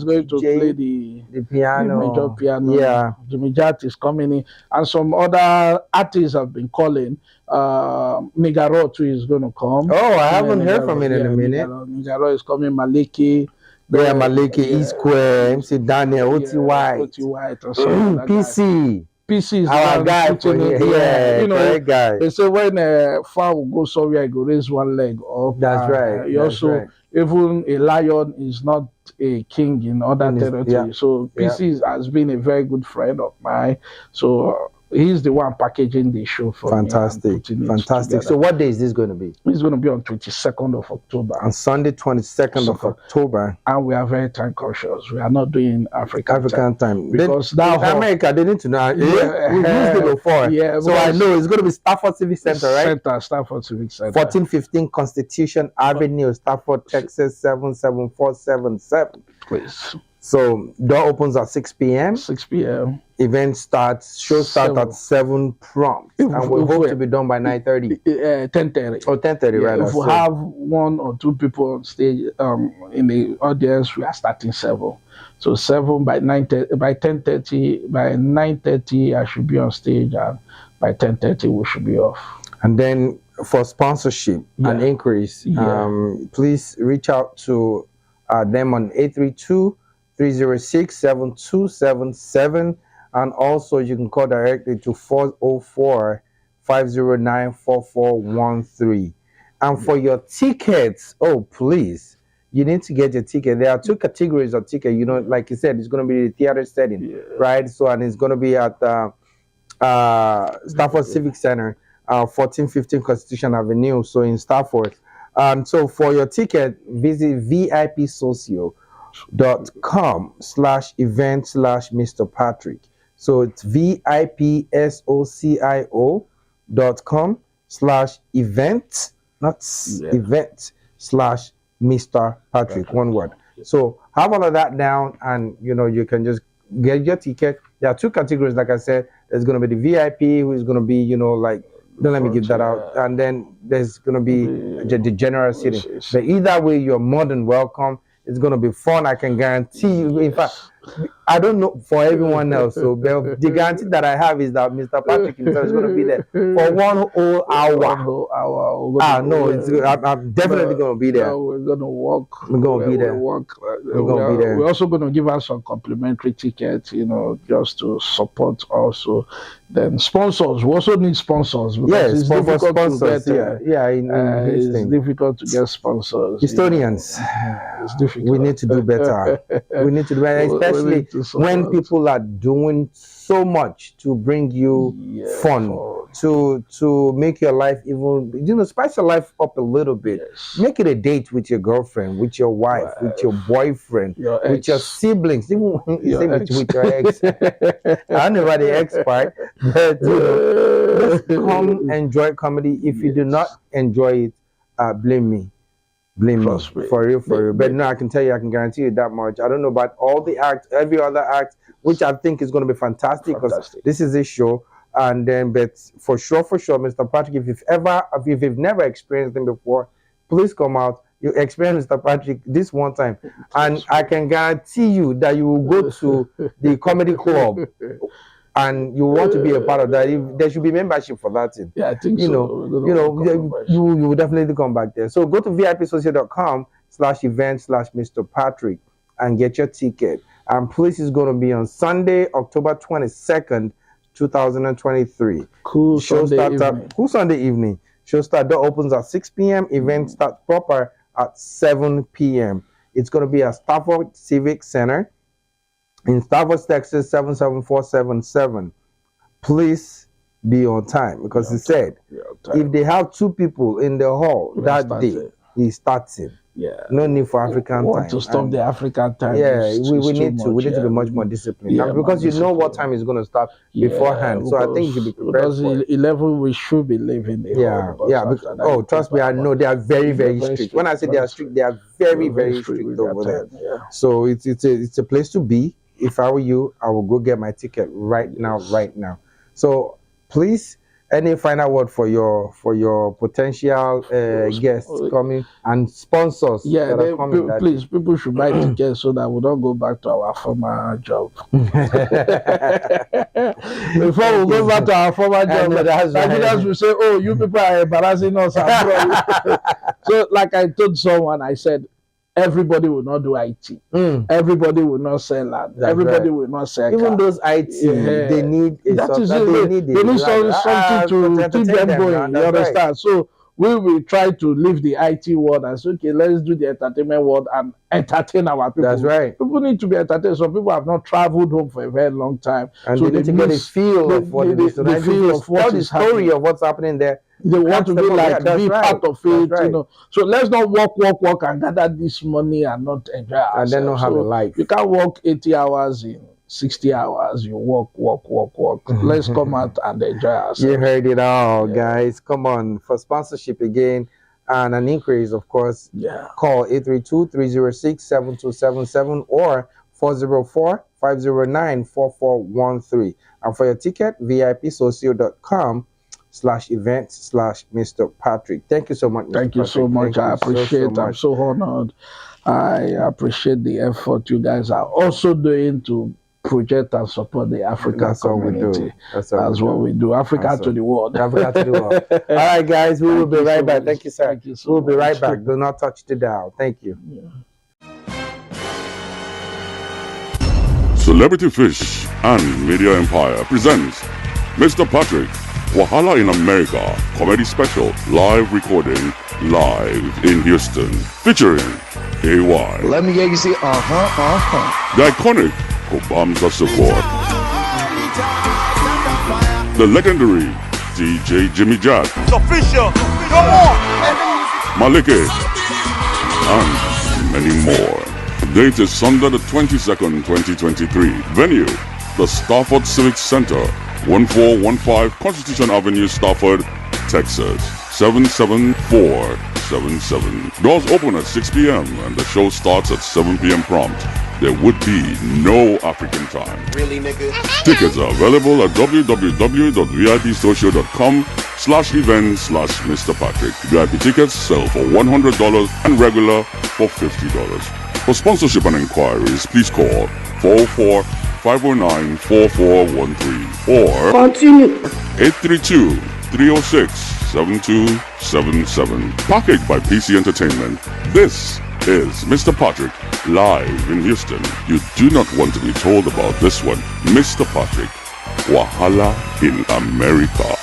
going to play the piano. The major piano. Yeah. Jimmy Jat is coming in, and some other artists have been calling. Nigaro too is going to come. Oh, I haven't heard from him in a minute. Nigaro is coming. Maliki. Yeah, Maliki, E-Square, MC Daniel, OT White, PC. PC is our guy for here. Guy. They say when far will go somewhere, go raise one leg up. That's right. Even a lion is not a king in other territory. Yeah. So PC has been a very good friend of mine. So he's the one packaging the show for fantastic. me. Fantastic. So what day is this going to be? It's going to be on 22nd of October. On Sunday, 22nd of October. And we are very time conscious. We are not doing African time. Because now in America, they need to know. We've used it before. Yeah, so I know it's going to be Stafford Civic Center, right? Stafford Civic Center. 1415 Constitution Avenue, Stafford, Texas, 77477. Please. So door opens at 6 p.m. 6 p.m. Show starts at 7 prompt. And we hope to be done by 9:30. 10:30. Oh, 10:30, right. If we have 1 or 2 people on stage in the audience, we are starting 7. So 7 by 9:30, by 10:30, by 9:30 I should be on stage, and by 10:30 we should be off. And then for sponsorship and inquiries, please reach out to them on 832-306-7277, and also you can call directly to 404-509-4413. And for your tickets, please, you need to get your ticket. There are 2 categories of ticket. You know, like you said, it's going to be the theater setting, right? So, and it's going to be at Stafford Civic Center, 1415 Constitution Avenue, so in Stafford. So for your ticket, visit vipsocio.com/event/Mr. Patrick. So it's vipsocio.com/event, event/Mr. Patrick, one word. So have all of that down, and you can just get your ticket. There are 2 categories, like I said. There's going to be the VIP, who is going to be, don't let me give that out. And then there's going to be the general seating. But either way, you're more than welcome. It's going to be fun. I can guarantee you. In fact, I don't know for everyone else. So the guarantee that I have is that Mr. Patrick himself is going to be there for 1 whole hour. 1 whole hour. No, I'm definitely going to be there. We're going to walk. We're going to be there. We're going to be there. We're also going to give us some complimentary tickets, just to support also. Then sponsors. We also need sponsors. Yes, it's difficult sponsors. To get, it's difficult to get sponsors. Historians. It's difficult. We need to do better. We need to do better, especially when people are doing so much to bring you fun, to make your life even, spice your life up a little bit. Make it a date with your girlfriend, with your wife, with your boyfriend, with your siblings, even with your ex. I don't know about the ex part, but just come enjoy comedy. If you do not enjoy it, blame me. Blame me. For real. But no, I can tell you, I can guarantee you that much. I don't know about all the acts, every other act, which I think is going to be fantastic, because this is a show. And then, but for sure, Mr. Patrick, if you've never experienced him before, please come out. You experience Mr. Patrick this one time, and I can guarantee you that you will go to the comedy club, and you want to be a part of that. There should be membership for that thing. Yeah, I think so. You will definitely come back there. So go to vipsocio.com/event/Mr. Patrick and get your ticket. And please, is going to be on Sunday, October 22nd, 2023. Cool Sunday evening. Show start, door opens at 6 p.m. Event starts proper at 7 p.m. It's going to be at Stafford Civic Center in Stafford, Texas, 77477. Please be on time, because he said if they have 2 people in the hall that day, he starts it. No need for African time. To stop the African time. We need to be much more disciplined. Now, because what time is going to start beforehand. So I think you should be prepared. Because 11 we should be leaving the hall. Trust me, I know they are very, very strict. When I say they are strict, they are very, very strict over there. So it's a place to be. If I were you, I will go get my ticket right now. So please, any final word for your potential guests coming and sponsors? Please, people should buy tickets so that we don't go back to our former job. Before we go back to our former job, Nigerians will say, "Oh, you people are embarrassing us." So, like I told someone, I said, everybody will not do IT. Everybody will not sell land. Everybody will not sell even cars. Those IT, they need something to keep them going. You understand? So we will try to leave the IT world and say, okay, let's do the entertainment world and entertain our people. That's right. People need to be entertained. Some people have not traveled home for a very long time. And so they need to get a feel of what it is. So the feel of what is happening. Story of what's happening there. They want to be like, be part of it, right. you know. So let's not work and gather this money and not enjoy ourselves. And then not have a life. You can't work 80 hours in 60 hours. You work. Let's come out and enjoy ourselves. You heard it all, guys. Come on. For sponsorship again and an increase, of course, call 832-306-7277 or 404-509-4413. And for your ticket, vipsocio.com/events/Mr. Patrick. Thank you so much, Mr. Thank you so much. I appreciate it. I'm so honored. I appreciate the effort you guys are also doing to project and support the African community. That's what we do. Africa to the world. Africa to the world. All right, guys, we will be right back. Thank you, sir. Thank you so we'll much. Be right back. Do not touch the dial. Thank you. Celebrity Fish and Media Empire presents Mr. Patrick, Wahala in America comedy special, live recording, live in Houston, featuring AY. Let me get you see, The iconic Kobamsa Support. The legendary DJ Jimmy Jack. It's official. Come on. Malike. And many more. Date is Sunday the 22nd, 2023. Venue, the Stafford Civic Center, 1415 Constitution Avenue, Stafford, Texas, 77477. Doors open at 6 p.m. and the show starts at 7 p.m. prompt. There would be no African time. Really, nigga? Tickets are available at www.vipsocial.com/events/Mr. Patrick. VIP tickets sell for $100 and regular for $50. For sponsorship and inquiries, please call 404-509-4413 or 832-306-7277. Packaged by PC Entertainment. This is Mr. Patrick live in Houston. You do not want to be told about this one. Mr. Patrick, Wahala in America.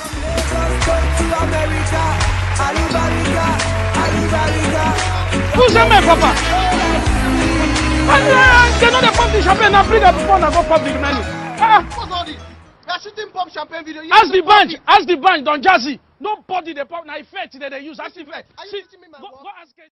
Who's that man, Papa? They know they pump the champagne and bring up phone and go pump the money. What's all this? They're shooting pump champagne video. Ask the bunch, Don Jazzy. Nobody they pump, now effect they use. Ask the effect. Are you teaching me, man? Go ask it.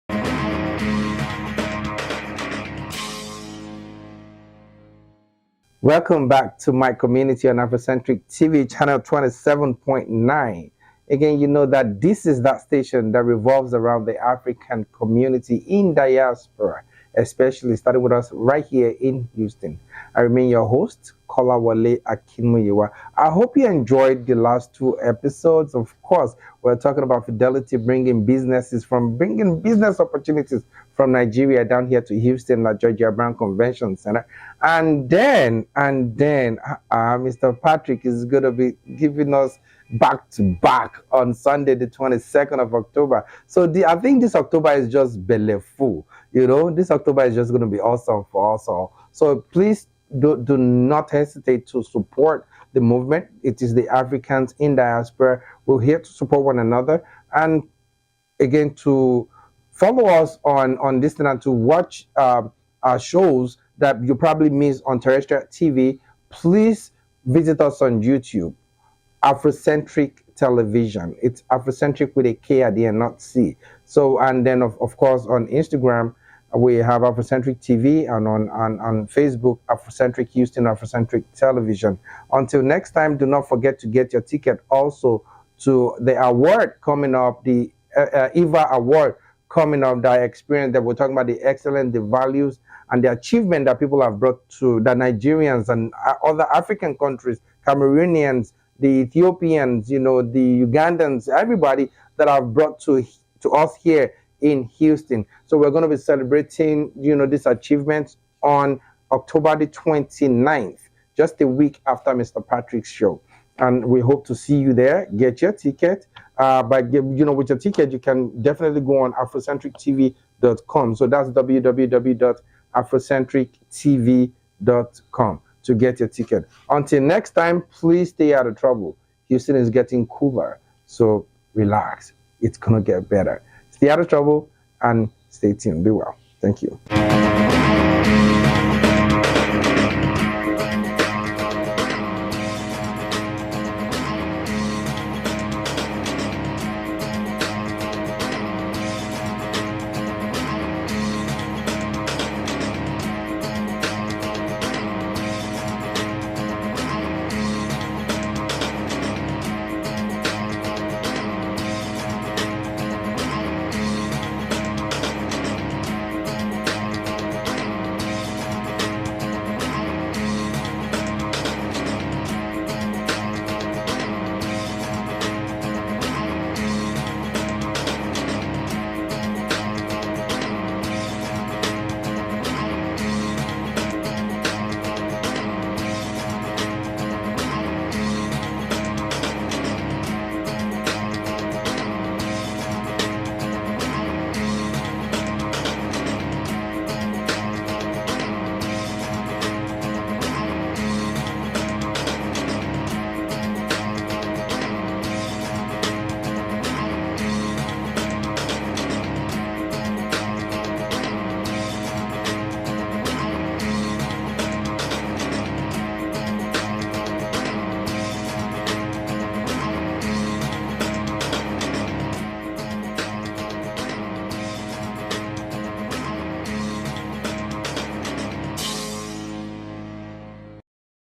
Welcome back to my community on Afrocentric TV, channel 27.9. Again, you know that this is that station that revolves around the African community in diaspora, especially starting with us right here in Houston. I remain your host, Kolawole Akinmuyiwa. I hope you enjoyed the last two episodes. Of course, we're talking about Fidelity bringing business opportunities from Nigeria down here to Houston, La Georgia Brown Convention Center. And then, Mr. Patrick is going to be giving us back to back on Sunday, the 22nd of October. So I think this October is just belly-full. You know, this October is just going to be awesome for us all. So please do not hesitate to support the movement. It is the Africans in diaspora. We're here to support one another. And again, to follow us on this and to watch our shows that you probably miss on terrestrial TV, please visit us on YouTube. Afrocentric Television. It's Afrocentric with a K at the end, not C. So, and then of course on Instagram we have Afrocentric TV, and on Facebook Afrocentric Houston, Afrocentric Television. Until next time, do not forget to get your ticket also to the award coming up, the EVA award coming up, that experience that we're talking about, the excellence, the values, and the achievement that people have brought to the Nigerians and other African countries, Cameroonians, the Ethiopians, you know, the Ugandans, everybody that have brought to us here in Houston. So we're going to be celebrating, you know, this achievement on October the 29th, just a week after Mr. Patrick's show. And we hope to see you there. Get your ticket. With your ticket, you can definitely go on afrocentrictv.com. So that's www.afrocentrictv.com to get your ticket. Until next time, please stay out of trouble. Houston is getting cooler, so relax. it's going to get better. Stay out of trouble and stay tuned. Be well. Thank you.